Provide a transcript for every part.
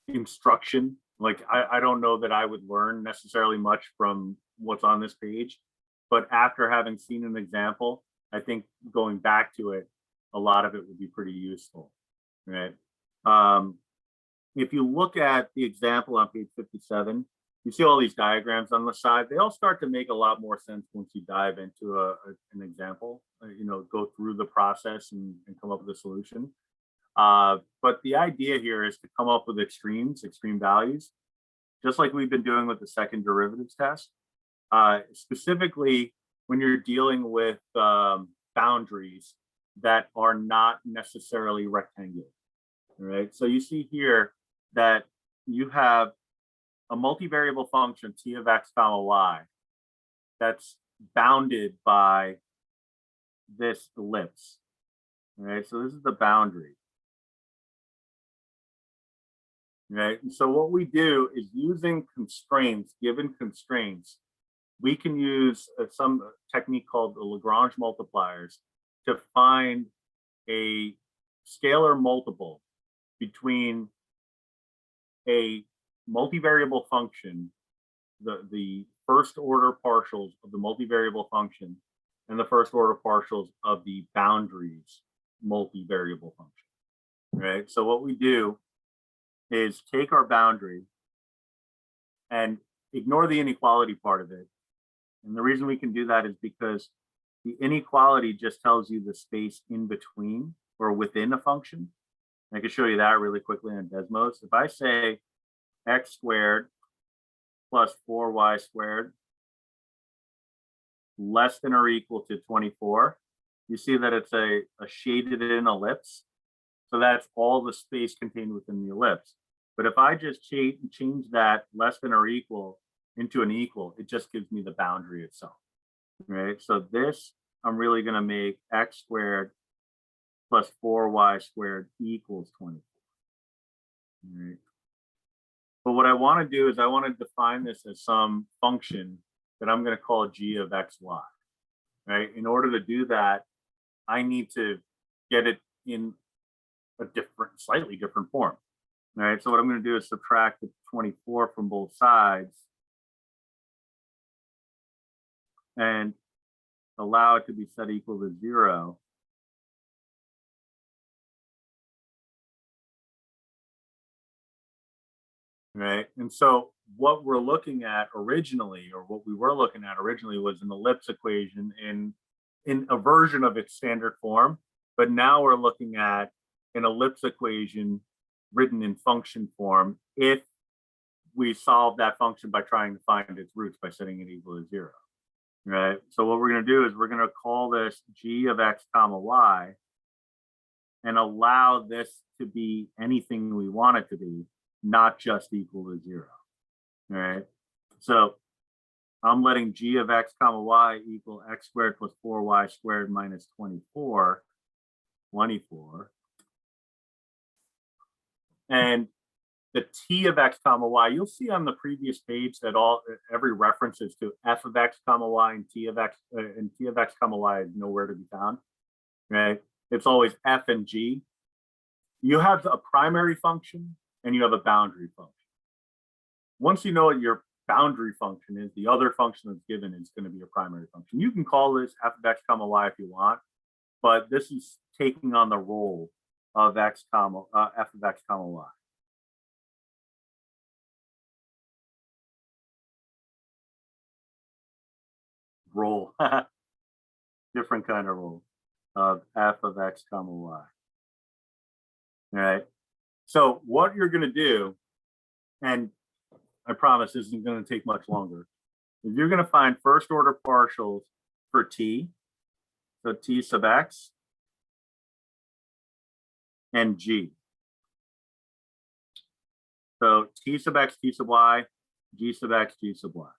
instruction. Like I don't know that I would learn necessarily much from what's on this page, but after having seen an example, I think going back to it, a lot of it would be pretty useful, right? If you look at the example on page 57, you see all these diagrams on the side. They all start to make a lot more sense once you dive into an example, go through the process and come up with a solution. But the idea here is to come up with extreme values, just like we've been doing with the second derivatives test. Specifically, when you're dealing with boundaries that are not necessarily rectangular, right? So you see here that you have a multivariable function t of x comma y that's bounded by this ellipse, right? So this is the boundary. Right. And so what we do is using constraints, given constraints, we can use some technique called the Lagrange multipliers to find a scalar multiple between a multivariable function, the first order partials of the multivariable function, and the first order partials of the boundaries multivariable function. Right. So what we do is take our boundary and ignore the inequality part of it. And the reason we can do that is because the inequality just tells you the space in between or within a function. I can show you that really quickly on Desmos. If I say x squared plus 4y squared less than or equal to 24, you see that it's a shaded in ellipse. So that's all the space contained within the ellipse. But if I just change that less than or equal into an equal, it just gives me the boundary itself, right? So this, I'm really going to make x squared plus 4y squared equals 24. Right? But what I want to do is I want to define this as some function that I'm going to call g of xy, right? In order to do that, I need to get it in a slightly different form. All right, so what I'm going to do is subtract the 24 from both sides and allow it to be set equal to 0. Right, and so what we're looking at originally, or what we were looking at originally, was an ellipse equation in a version of its standard form, but now we're looking at an ellipse equation written in function form if we solve that function by trying to find its roots by setting it equal to 0. Right. So what we're going to do is we're going to call this g of x comma y and allow this to be anything we want it to be, not just equal to 0. All right. So I'm letting g of x comma y equal x squared plus 4y squared minus 24. And the t of x comma y, you'll see on the previous page that every reference is to f of x comma y and t of x comma y is nowhere to be found, right? It's always f and g. You have a primary function and you have a boundary function. Once you know what your boundary function is, the other function that's given is going to be a primary function. You can call this f of x comma y if you want, but this is taking on the role of f of x comma y. Role, different kind of role of f of x comma y. All right. So what you're going to do, and I promise this isn't going to take much longer, is you're going to find first order partials for t, so t sub x and g. So t sub x, t sub y, g sub x, g sub y.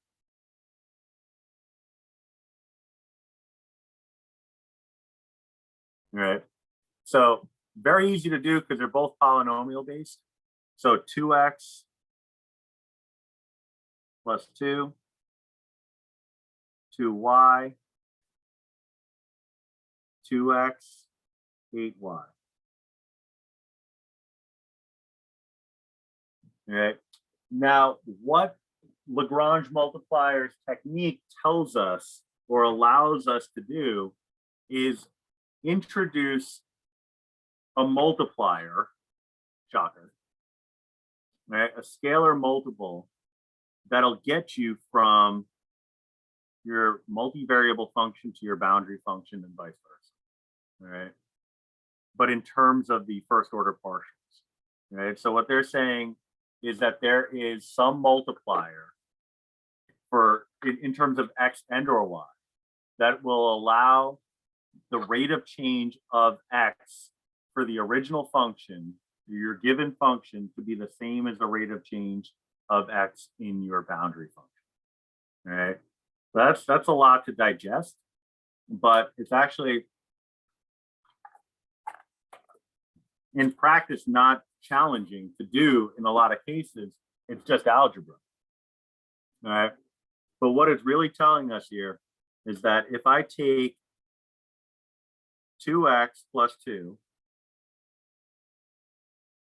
All right. So very easy to do because they're both polynomial based. So 2x plus 2, 2y, 2x, 8y. right? Now, what Lagrange multipliers technique tells us or allows us to do is introduce a multiplier, shocker, right? A scalar multiple that'll get you from your multivariable function to your boundary function and vice versa, right? But in terms of the first order partials, right? So what they're saying is that there is some multiplier for in terms of x and or y that will allow the rate of change of x for the original function, your given function, to be the same as the rate of change of x in your boundary function. All right. That's a lot to digest, but it's actually in practice not challenging to do in a lot of cases. It's just algebra. All right. But what it's really telling us here is that if I take 2x plus 2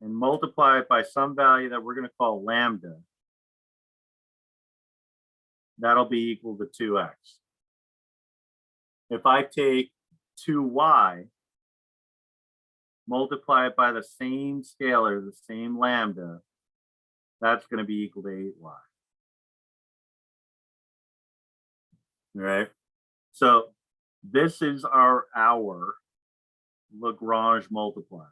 and multiply it by some value that we're going to call lambda, that'll be equal to 2x. If I take 2y, multiply it by the same scalar, the same lambda, that's going to be equal to 8y. All right. So this is our Lagrange multiplier.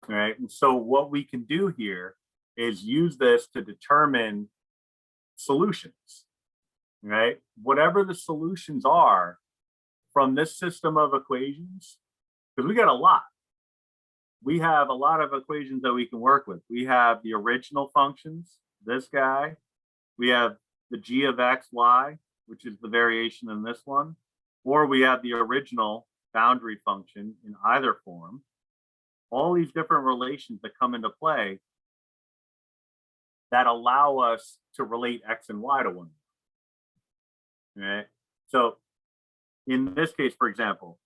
All right. And so what we can do here is use this to determine solutions, right? Whatever the solutions are from this system of equations, because we got a lot. We have a lot of equations that we can work with. We have the original functions, this guy. We have the g of x, y, which is the variation in this one. Or we have the original boundary function in either form. All these different relations that come into play that allow us to relate x and y to one another. Right? So in this case, for example,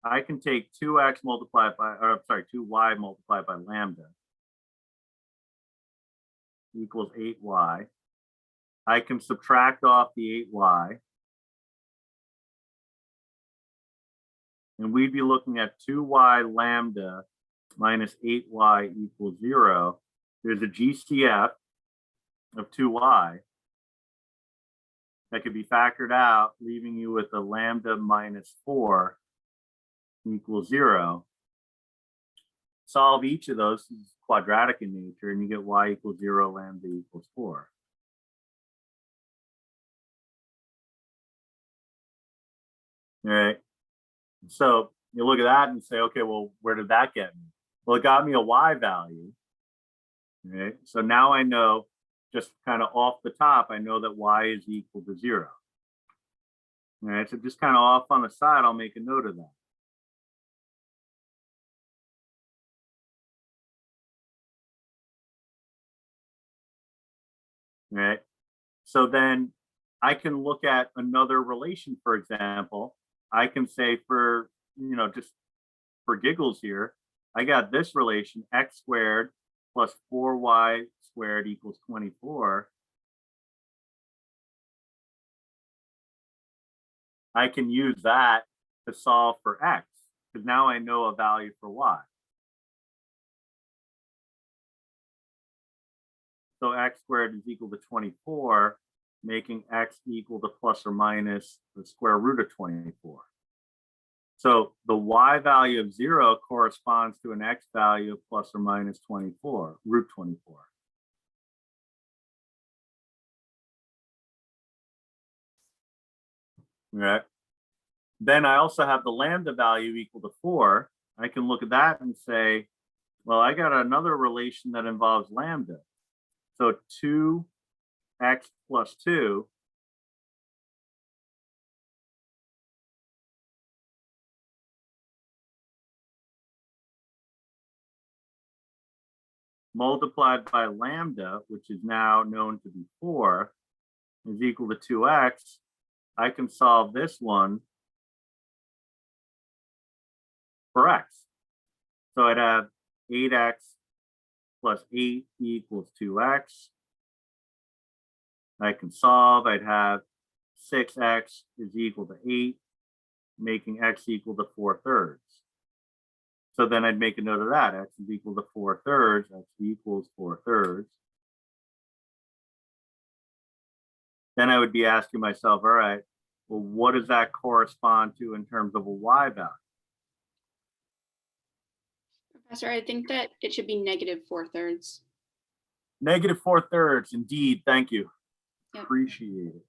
I can take 2x multiplied by, or sorry, 2y multiplied by lambda equals 8y. I can subtract off the 8y. And we'd be looking at 2y lambda minus 8y equals 0. There's a GCF of 2y that could be factored out, leaving you with a lambda minus 4 equals 0. Solve each of those, this is quadratic in nature, and you get y equals 0, lambda equals 4. All right. So you look at that and say, okay, well, where did that get me? Well, it got me a y value. Right? So now I know, just kind of off the top, I know that y is equal to 0. All right, so just kind of off on the side, I'll make a note of that. All right. So then I can look at another relation, for example. I can say for, just for giggles here, I got this relation, x squared plus 4y squared equals 24. I can use that to solve for x, because now I know a value for y. So x squared is equal to 24, making x equal to plus or minus the square root of 24. So the y value of 0 corresponds to an x value of plus or minus 24, root 24. Right. Then I also have the lambda value equal to 4. I can look at that and say, well, I got another relation that involves lambda. So 2x plus 2 multiplied by lambda, which is now known to be 4, is equal to 2x, I can solve this one for x. So I'd have 8x plus 8 equals 2x. I can solve, I'd have 6x is equal to 8, making x equal to 4/3. So then I'd make a note of that. X is equal to 4/3, x equals 4/3. Then I would be asking myself, all right, well, what does that correspond to in terms of a y value? Professor, I think that it should be negative 4/3. Negative 4/3, indeed. Thank you. Yep. Appreciate it.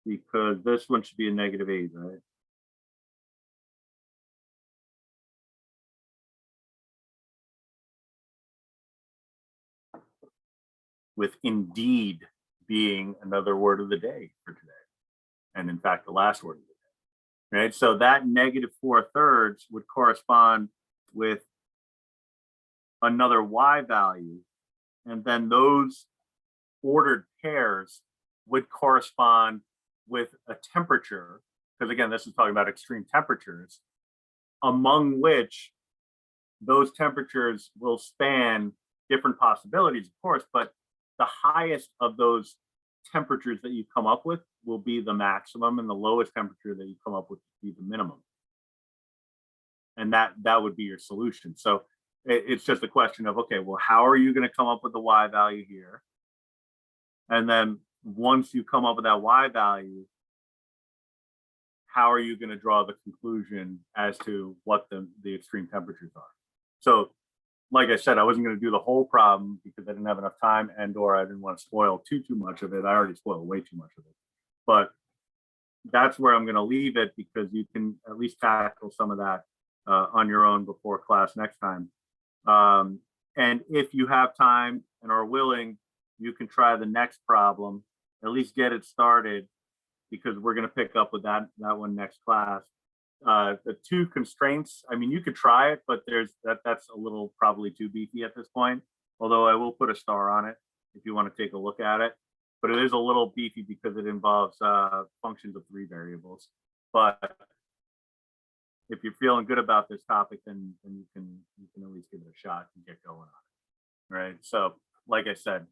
Because this one should be a negative 8, right? With indeed being another word of the day for today. And in fact, the last word of the day, right? So that negative 4/3 would correspond with another y value. And then those ordered pairs would correspond with a temperature, because again, this is talking about extreme temperatures, among which those temperatures will span different possibilities, of course, but the highest of those temperatures that you come up with will be the maximum, and the lowest temperature that you come up with will be the minimum. And that would be your solution. So it's just a question of, okay, well, how are you going to come up with the y value here? And then once you come up with that y value, how are you going to draw the conclusion as to what the extreme temperatures are? So like I said, I wasn't going to do the whole problem because I didn't have enough time, and or I didn't want to spoil too much of it. I already spoiled way too much of it. But that's where I'm going to leave it, because you can at least tackle some of that on your own before class next time. And if you have time and are willing, you can try the next problem, at least get it started, because we're going to pick up with that one next class. The 2 constraints, I mean, you could try it, but that's a little probably too beefy at this point, although I will put a star on it if you want to take a look at it. But it is a little beefy because it involves functions of 3 variables. But if you're feeling good about this topic, then you can at least give it a shot and get going on it. Right. So like I said,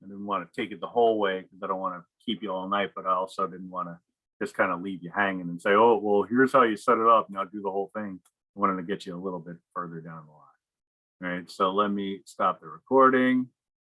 I didn't want to take it the whole way because I don't want to keep you all night, but I also didn't want to just kind of leave you hanging and say, oh, well, here's how you set it up. Now do the whole thing. I wanted to get you a little bit further down the line. All right. So let me stop the recording.